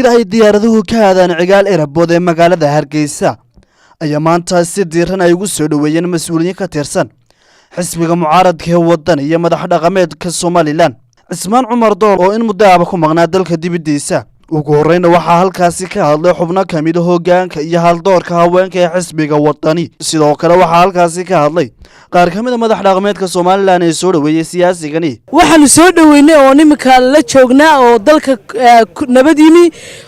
ay diyaaraduhu ka aadaan cigaal erabood ee magaalada Hargeysa ayaa maanta si diiran ay ugu soo dhaweeyeen mas'uuliyiin ka tirsan xisbiga mucaaradka ee waddan iyo madax dhaqameedka Somaliland. Cismaan Cumar Dool oo in muddo ah ku maqnaa dalka dibadiisa ugu horreynna waxaa halkaasi ka hadlay xubno ka mid ah hoggaanka iyo haldoorka haweenka ee xisbiga waddani. Sidoo kale waxaa halkaasi ka hadlay qaar ka mid ah madax dhaqameedka Somaliland ee soo dhaweeyay siyaasigani. waxaanu soo dhaweynay oo nimika la joognaa oo dalka nabadini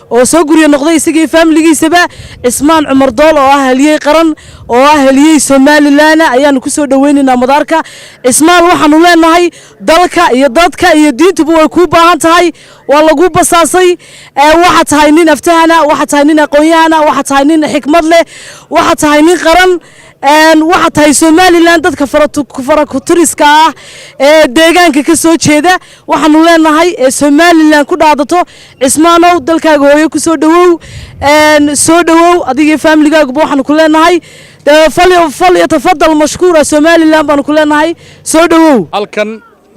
oo soo guriyo noqday isagii family-giisaba Cismaan Cumar Dool oo ah haliyay qaran oo ah haliyay Somaliland ayaanu ku soo dhaweynaynaa madaarka. Cismaan waxaanu leenahay dalka iyo dadka iyo diintuba way ku baahan tahay waa lagu basaasay waxa tahay nin aftahana waxa tahay nin aqoon-yahana waxa tahay nin xikmad leh waxa tahay nin qaran waxa tahay Somaliland dadka farakutiriska ah ee deegaanka ka soo jeeda waxaanu leenahay Somaliland ku dhaadato Cismaanow dalkaaga hooyo ku soo dhawow adiga family-gaagu waxaanu ku leenahay فليتفضل مشكورا Somaliland baan ku leenahay soo dhawow. halkan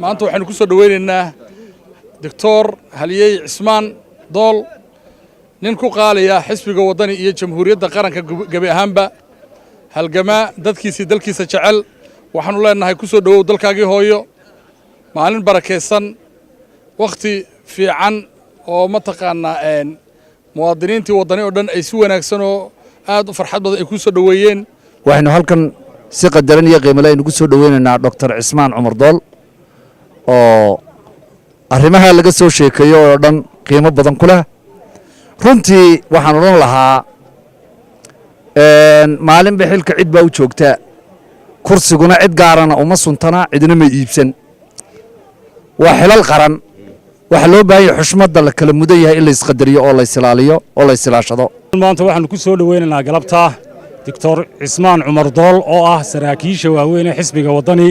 maanta waxaanu ku soo dhaweynaynaa Dr. Haliyay Cismaan Dool nin ku qaaliya xisbiga wadani iyo jamhuuriyadda qaranka gabi ahaanba halgama dadkiisa dalkiisa jecel waxaanu leenahay ku soo dhawow dalkaagii hooyo maalin barakeysan waqti fiican oo ma taqaanaa muwaadiniintii wadani oo dhan ay si wanaagsan oo aad u farxad badan ay ku soo dhaweeyeen. waxaynu halkan si qadaran iyo qiimo leh ugu soo dhaweynaynaa Dr. Cismaan Cumar Dool oo arrimaha laga soo sheekayo oo dhan qiimo badan ku leh runtii waxaan oran lahaa maalin bixilka cid baa u joogta kursiguna cid gaarana uma suntana cidina ma iibsan waa xilal qaran waxa loo baahan yahay xushmada la kala mudan yahay in la isqadariyo oo la isilaaliyo oo la isilaashado. maanta waxaan ku soo dhaweynaynaa galabta Dr. Cismaan Cumar Dool oo ah saraakiisha waaweyn ee xisbiga wadani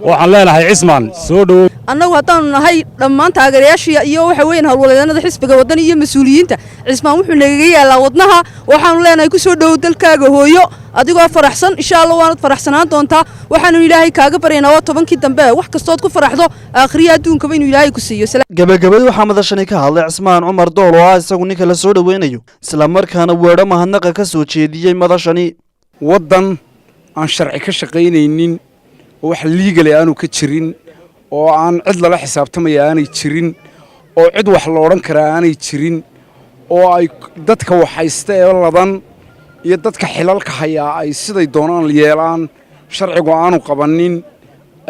waxaan leenahay Cismaan soo dhawow. annagu haddaan nahay dhammaan taageerayaasha iyo waxa weeyaan hawlwadaanada xisbiga wadani iyo mas'uuliyiinta Cismaan wuxuu naga yaalaa wadnaha waxaanu leenahay ku soo dhawow dalkaaga hooyo adigoo faraxsan insha Allah waanad faraxsanaan doontaa waxaanu ilaahay kaaga baryaynaa 10kii dambe wax kastood ku faraxdo aakhiriya adduunka inuu ilaahay ku siiyo. gabagabadii waxaa madashani ka hadlay Cismaan Cumar Dool oo isagu ninka la soo dhaweynayo isla markaana weedho mahadnaqa ka soo jeediyay madashani. waddan aan sharci ka shaqaynaynin wax legal aanu ka jirin oo aan cid lala xisaabtamaya aanay jirin oo cid wax la oran kara aanay jirin oo ay dadka waxaysta ee ladan iyo dadka xilalka haya ay siday doonaan yeelaan sharcigu aanu qabanin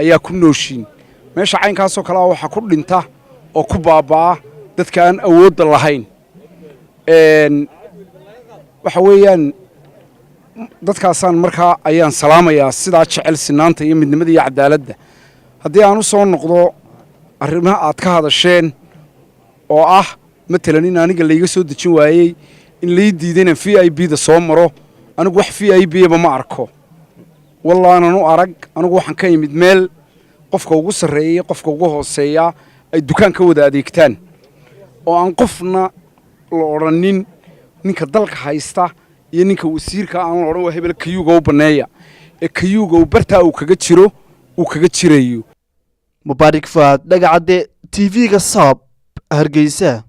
ayaa ku nooshin meesha caynkaas oo kala waxa ku dhinta oo ku baabaa dadka aan awood lahayn waxa weeyaan dadkaasaan markaa ayaan salaamayaa sidaa jecel sinaanta iyo midnimada iyo cadaaladda. haddii aan u soo noqdo arrimaha aad ka hadasheen oo ah matalan in aniga layga soo dejin waayey in lay diidayna VIPda soo maro anigu wax VIPba ma arko wallaana u arag anigu waxaan ka yimid meel qofka ugu sarreeya qofka ugu hooseeya ay dukaan ka wada adeegtaan oo aan qofna la oranin ninka dalka haysta iyo ninka wasiirka aan la oran waa hebel kayuga u baneeya ee kayuga uu bartaa uu kaga jiro uu kaga jirayo. Mubaarak Faad dhagacade TV-ga Saab Hargeysa.